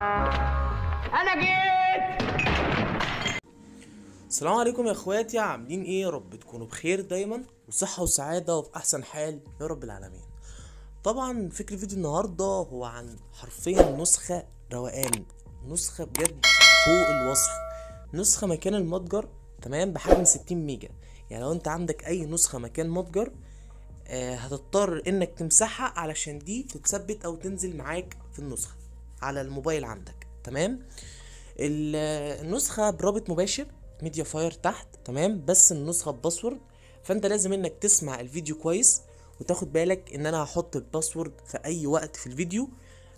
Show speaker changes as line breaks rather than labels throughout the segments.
انا جيت.
السلام عليكم يا اخواتي، عاملين ايه؟ يا رب تكونوا بخير دايما وصحة وسعادة وفي احسن حال يا رب العالمين. طبعا فكرة فيديو النهاردة هو عن حرفيا نسخة روقان، نسخة بجد فوق الوصف، نسخة مكان المتجر، تمام، بحجم 60 ميجا. يعني لو انت عندك اي نسخة مكان متجر هتضطر انك تمسحها علشان دي تتثبت او تنزل معاك في النسخة على الموبايل عندك، تمام. النسخة برابط مباشر ميديا فاير تحت، تمام، بس النسخة بباسورد. فانت لازم انك تسمع الفيديو كويس وتاخد بالك ان انا هحط الباسورد في اي وقت في الفيديو.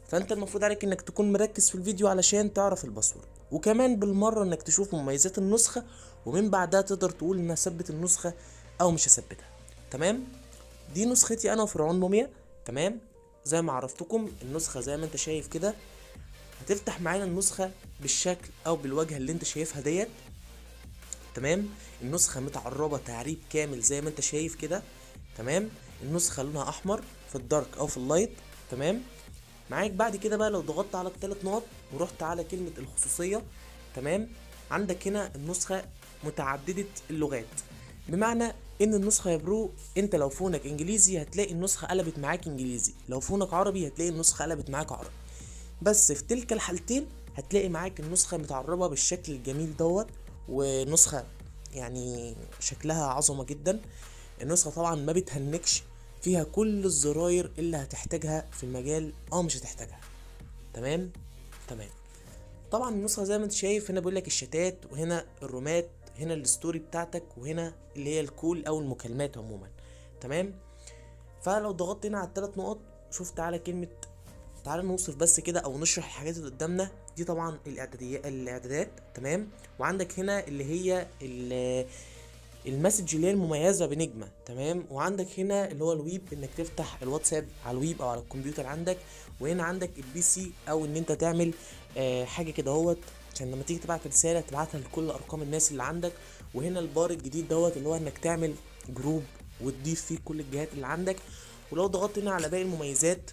فانت المفروض عليك انك تكون مركز في الفيديو علشان تعرف الباسورد، وكمان بالمرة انك تشوف مميزات النسخة، ومن بعدها تقدر تقول ان هثبت النسخة او مش هثبتها، تمام. دي نسختي انا وفرعون موميا، تمام. زي ما عرفتكم النسخة زي ما انت شايف كده، هتفتح معانا النسخة بالشكل او بالواجهة اللي انت شايفها ديت، تمام. النسخة متعربة تعريب كامل زي ما انت شايف كده، تمام. النسخة لونها احمر في الدارك او في اللايت، تمام. معاك بعد كده بقى لو ضغطت على الثلاث نقط ورحت على كلمة الخصوصية، تمام، عندك هنا النسخة متعددة اللغات. بمعنى ان النسخة يا برو، انت لو فونك انجليزي هتلاقي النسخة قلبت معاك انجليزي، لو فونك عربي هتلاقي النسخة قلبت معاك عربي. بس في تلك الحالتين هتلاقي معاك النسخة متعربة بالشكل الجميل دوت، ونسخة يعني شكلها عظمة جدا. النسخة طبعا ما بتهنكش، فيها كل الزراير اللي هتحتاجها في المجال مش هتحتاجها، تمام. تمام. طبعا النسخة زي ما انت شايف هنا بيقول لك الشتات، وهنا الرومات، هنا الستوري بتاعتك، وهنا اللي هي الكول او المكالمات عموما، تمام. فلو ضغطت هنا على الثلاث نقط، شفت على كلمة، تعال نوصف بس كده او نشرح الحاجات اللي قدامنا دي. طبعا الاعدادات، تمام. وعندك هنا اللي هي المسج اللي هي المميزه بنجمه، تمام. وعندك هنا اللي هو الويب، انك تفتح الواتساب على الويب او على الكمبيوتر عندك. وهنا عندك البي سي، او ان انت تعمل حاجه كده اهوت عشان لما تيجي تبعت رساله تبعتها لكل ارقام الناس اللي عندك. وهنا البار الجديد دوت اللي هو انك تعمل جروب وتضيف فيه كل الجهات اللي عندك. ولو ضغطت هنا على باقي المميزات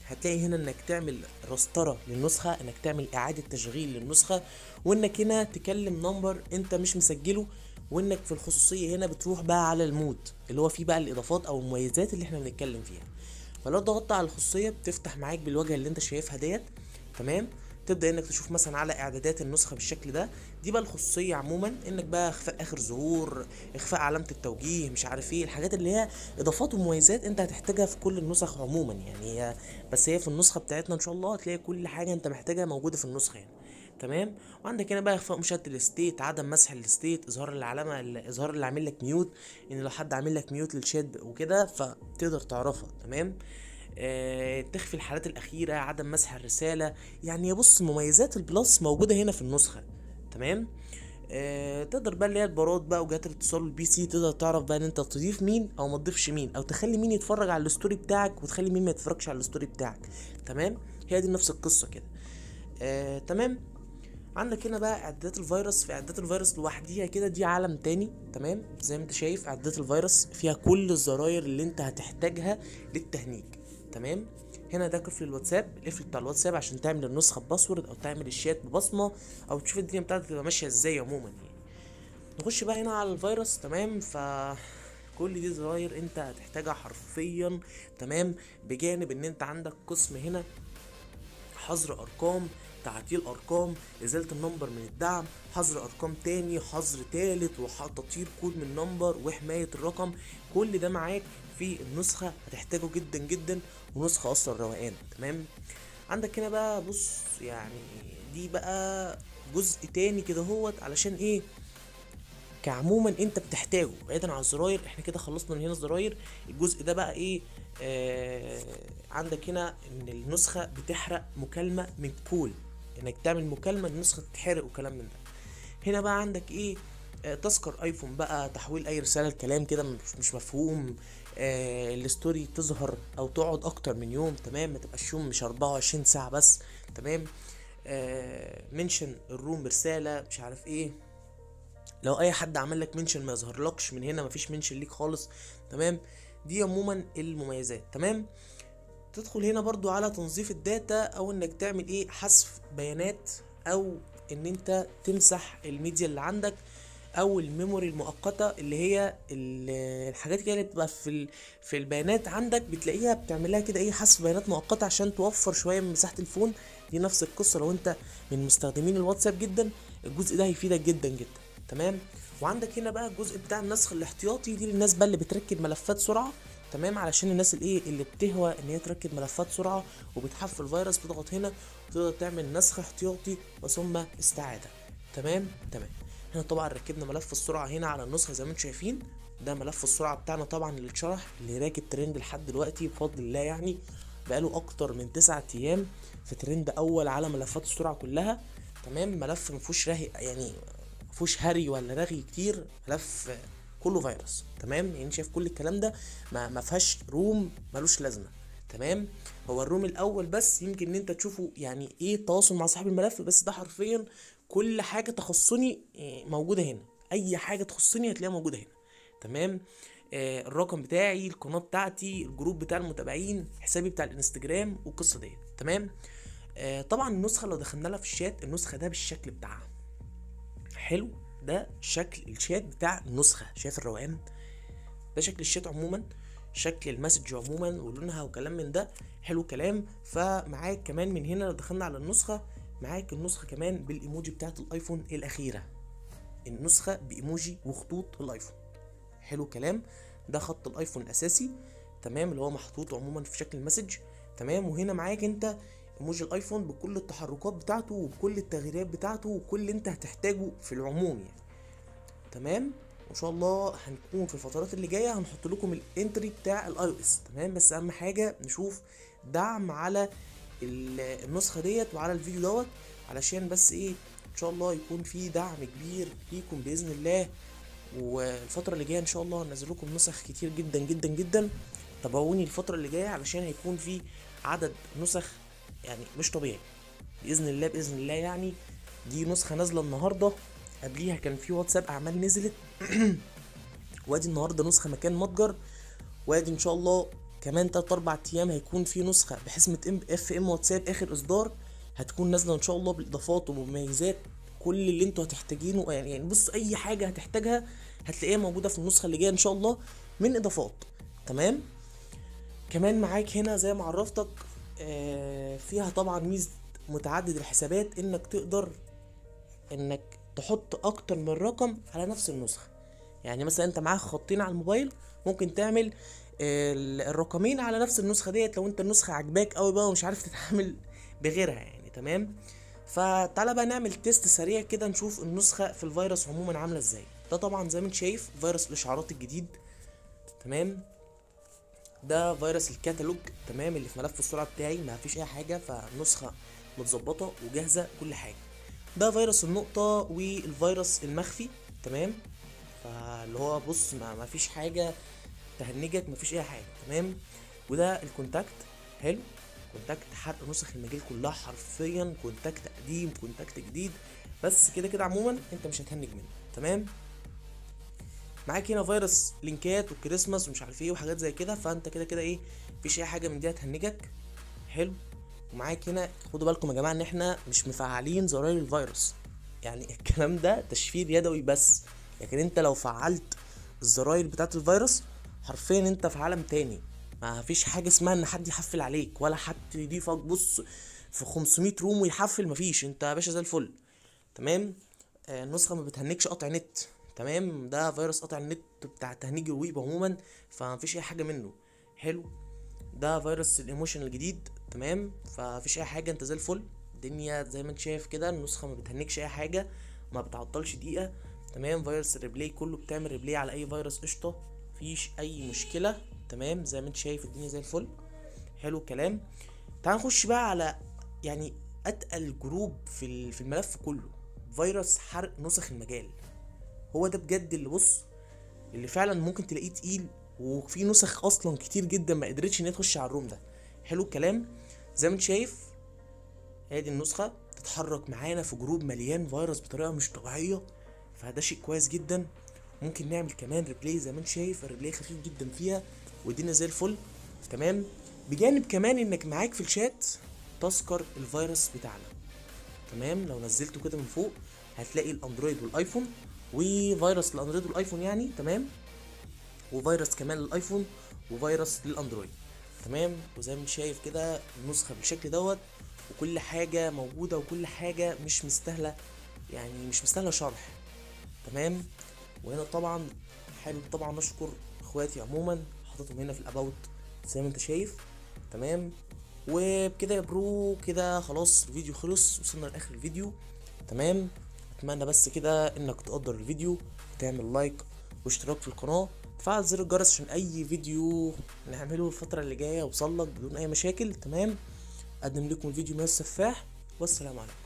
هتلاقي هنا انك تعمل رسترة للنسخة، انك تعمل اعادة تشغيل للنسخة، وانك هنا تكلم نمبر انت مش مسجله. وانك في الخصوصية هنا بتروح بقى على المود اللي هو فيه بقى الاضافات او المميزات اللي احنا بنتكلم فيها. فلو ضغطت على الخصوصية بتفتح معاك بالواجهة اللي انت شايفها ديت، تمام. تبدا انك تشوف مثلا على اعدادات النسخه بالشكل ده. دي بقى الخصوصيه عموما، انك بقى اخفاء اخر ظهور، اخفاء علامه التوجيه، مش عارف ايه الحاجات اللي هي اضافات ومميزات انت هتحتاجها في كل النسخ عموما يعني. بس هي في النسخه بتاعتنا ان شاء الله هتلاقي كل حاجه انت محتاجها موجوده في النسخه يعني، تمام. وعندك هنا بقى اخفاء مشتت الستيت، عدم مسح الستيت، اظهار العلامه، اظهار اللي عامل لك ميوت، ان لو حد عامل لك ميوت للشات وكده فتقدر تعرفها، تمام. تخفي الحالات الأخيرة، عدم مسح الرسالة. يعني بص مميزات البلس موجودة هنا في النسخة، تمام. تقدر بقى اللي هي البارات بقى وجهات الاتصال والبي سي، تقدر تعرف بقى ان انت تضيف مين او ما تضيفش مين، او تخلي مين يتفرج على الستوري بتاعك وتخلي مين ما يتفرجش على الستوري بتاعك، تمام. هي دي نفس القصة كده، تمام. عندك هنا بقى اعدادات الفيروس. في اعدادات الفيروس لوحديها كده دي عالم تاني، تمام. زي ما انت شايف اعدادات الفيروس فيها كل الزراير اللي انت هتحتاجها للتهنيج، تمام. هنا ده قفل الواتساب، القفل بتاع الواتساب عشان تعمل النسخه بباسورد او تعمل الشات ببصمه او تشوف الدنيا بتاعتك تبقى ماشيه ازاي عموما يعني. نخش بقى هنا على الفيروس، تمام. كل دي زراير انت هتحتاجها حرفيا، تمام. بجانب ان انت عندك قسم هنا حظر ارقام، تعديل ارقام، ازالة النمبر من الدعم، حظر ارقام تاني، حظر تالت، وتطيير كود من نمبر، وحماية الرقم. كل ده معاك في النسخة هتحتاجه جدا جدا، ونسخة اصلا روقان، تمام. عندك هنا بقى بص يعني، دي بقى جزء تاني كده هوت علشان ايه، كعموما انت بتحتاجه بعيدا عن الزراير. احنا كده خلصنا من هنا الزراير. الجزء ده بقى ايه، عندك هنا ان النسخة بتحرق مكالمة من كول، انك تعمل مكالمة النسخة تتحرق وكلام من ده. هنا بقى عندك ايه، تذكر ايفون بقى، تحويل اي رسالة لكلام كده مش مفهوم، الستوري تظهر او تقعد اكتر من يوم، تمام، ما تبقاش يوم مش 24 ساعة بس، تمام. منشن الروم برسالة مش عارف ايه، لو اي حد عمل لك منشن ما يظهرلكش من هنا، مفيش منشن ليك خالص، تمام. دي عموما المميزات، تمام. تدخل هنا برضو على تنظيف الداتا، او انك تعمل ايه حذف بيانات، او ان انت تمسح الميديا اللي عندك، او الميموري المؤقته اللي هي الحاجات كده اللي بتبقى في البيانات عندك، بتلاقيها بتعملها كده ايه حذف بيانات مؤقته عشان توفر شويه من مساحه الفون. دي نفس القصه لو انت من مستخدمين الواتساب جدا، الجزء ده هيفيدك جدا جدا. تمام. وعندك هنا بقى الجزء بتاع النسخ الاحتياطي، دي للناس بقى اللي بتركب ملفات سرعه. تمام. علشان الناس الايه اللي بتهوى ان هي تركب ملفات سرعه وبتحفل فيروس، بتضغط هنا وتقدر تعمل نسخ احتياطي وثم استعاده. تمام. تمام. احنا طبعا ركبنا ملف السرعه هنا على النسخه زي ما انتم شايفين. ده ملف السرعه بتاعنا طبعا اللي اتشرح، اللي راكب ترند لحد دلوقتي بفضل الله، يعني بقاله اكتر من 9 ايام في ترند اول على ملفات السرعه كلها. تمام. ملف مفيهوش رغي، يعني مفيهوش هري ولا رغي كتير، ملف كله فيروس. تمام. يعني شايف كل الكلام ده ما فيهاش روم ملوش لازمه. تمام. هو الروم الاول بس يمكن ان انت تشوفه يعني ايه التواصل مع صاحب الملف، بس ده حرفيا كل حاجه تخصني موجوده هنا. اي حاجه تخصني هتلاقيها موجوده هنا. تمام. الرقم بتاعي، القناه بتاعتي، الجروب بتاع المتابعين، حسابي بتاع الانستجرام والقصه ديت. تمام. طبعا النسخه لو دخلنا لها في الشات، النسخه ده بالشكل بتاعها حلو. ده شكل الشات بتاع النسخه، شايف الروقان؟ ده شكل الشات عموما، شكل المسج عموما ولونها وكلام من ده. حلو كلام. فمعاك كمان من هنا لو دخلنا على النسخه، معاك النسخه كمان بالايموجي بتاعت الايفون الاخيره، النسخه بايموجي وخطوط الايفون. حلو كلام. ده خط الايفون الاساسي. تمام. اللي هو محطوط عموما في شكل المسج. تمام. وهنا معاك انت ايموجي الايفون بكل التحركات بتاعته وبكل التغييرات بتاعته وكل اللي انت هتحتاجه في العموم يعني. تمام. وان شاء الله هنكون في الفترات اللي جايه هنحط لكم الانتري بتاع الاي او اس. تمام. بس اهم حاجه نشوف دعم على النسخه ديت وعلى الفيديو دوت، علشان بس ايه ان شاء الله يكون في دعم كبير ليكم باذن الله. والفتره اللي جايه ان شاء الله هنزل لكم نسخ كتير جدا جدا جدا. تابعوني الفتره اللي جايه علشان هيكون في عدد نسخ يعني مش طبيعي باذن الله باذن الله. يعني دي نسخه نازله النهارده، قبليها كان في واتساب اعمال نزلت وادي النهارده نسخه مكان متجر، وادي ان شاء الله كمان 3 4 ايام هيكون في نسخه بحسمه اف ام واتساب اخر اصدار، هتكون نازله ان شاء الله بالاضافات ومميزات كل اللي انتوا هتحتاجينه. يعني بص اي حاجه هتحتاجها هتلاقيها موجوده في النسخه اللي جايه ان شاء الله من اضافات. تمام. كمان معاك هنا زي ما عرفتك فيها طبعا ميزه متعدد الحسابات، انك تقدر انك تحط اكتر من رقم على نفس النسخه. يعني مثلا انت معاك خطين على الموبايل، ممكن تعمل الرقمين على نفس النسخه ديت لو انت النسخه عجباك قوي بقى ومش عارف تتعامل بغيرها يعني. تمام. فتعالى بقى نعمل تيست سريع كده نشوف النسخه في الفيروس عموما عامله ازاي. ده طبعا زي ما انت شايف فيروس الاشعارات الجديد. تمام. ده فيروس الكتالوج. تمام. اللي في ملف السرعه بتاعي ما فيش اي حاجه، فالنسخه متظبطه وجاهزه كل حاجه. ده فيروس النقطه والفيروس المخفي. تمام. فاللي هو بص ما فيش حاجه تهنجك، ما فيش اي حاجه. تمام. وده الكونتاكت. حلو. كونتاكت حرق نسخ المجال كلها حرفيا، كونتاكت قديم كونتاكت جديد، بس كده كده عموما انت مش هتهنج منه. تمام. معاك هنا فيروس لينكات والكريسماس ومش عارف ايه وحاجات زي كده، فانت كده كده ايه مفيش اي حاجه من دي هتهنجك. حلو. ومعاك هنا خدوا بالكم يا جماعه ان احنا مش مفعلين زراير الفيروس، يعني الكلام ده تشفير يدوي بس، لكن انت لو فعلت الزراير بتاعت الفيروس حرفيا انت في عالم تاني. ما فيش حاجه اسمها ان حد يحفل عليك ولا حد يضيفك بص في 500 روم ويحفل، مفيش، انت يا باشا زي الفل. تمام. النسخه ما بتهنكش قطع نت. تمام. ده فيروس قطع النت بتاع تهنيج الويب عموما، فمفيش اي حاجه منه. حلو. ده فيروس الايموشن الجديد. تمام. فمفيش اي حاجه، انت زي الفل. الدنيا زي ما انت شايف كده النسخه ما بتهنكش اي حاجه، ما بتعطلش دقيقه. تمام. فيروس الريبلاي كله بتعمل ريبلاي على اي فيروس قشطه، مفيش اي مشكله. تمام. زي ما انت شايف الدنيا زي الفل. حلو الكلام. تعال نخش بقى على يعني اتقل جروب في الملف كله، فيروس حرق نسخ المجال. هو ده بجد اللي بص اللي فعلا ممكن تلاقيه تقيل، وفي نسخ اصلا كتير جدا ما قدرتش ان هي تخش على الروم ده. حلو الكلام. زي ما انت شايف ادي النسخه تتحرك معانا في جروب مليان فيروس بطريقه مش طبيعيه، فده شيء كويس جدا. ممكن نعمل كمان ريبلاي زي ما انت شايف الريبلاي خفيف جدا فيها والدنيا زي الفل. تمام. بجانب كمان انك معاك في الشات تذكر الفيروس بتاعنا. تمام، لو نزلته كده من فوق هتلاقي الاندرويد والايفون، وفيروس للاندرويد والايفون يعني. تمام، وفيروس كمان للايفون وفيروس للاندرويد. تمام، وزي ما انت شايف كده النسخه بالشكل دوت، وكل حاجه موجوده وكل حاجه مش مستاهله، يعني مش مستاهله شرح. تمام، وهنا طبعا حابب طبعا اشكر اخواتي عموما، حاططهم هنا في الاباوت زي ما انت شايف. تمام، وبكده يا برو كده خلاص الفيديو خلص، وصلنا لاخر الفيديو. تمام، اتمنى بس كده انك تقدر الفيديو وتعمل لايك واشتراك في القناه، تفعل زر الجرس عشان اي فيديو نعمله الفتره اللي جايه يوصلك بدون اي مشاكل. تمام، اقدم لكم الفيديو من السفاح، والسلام عليكم.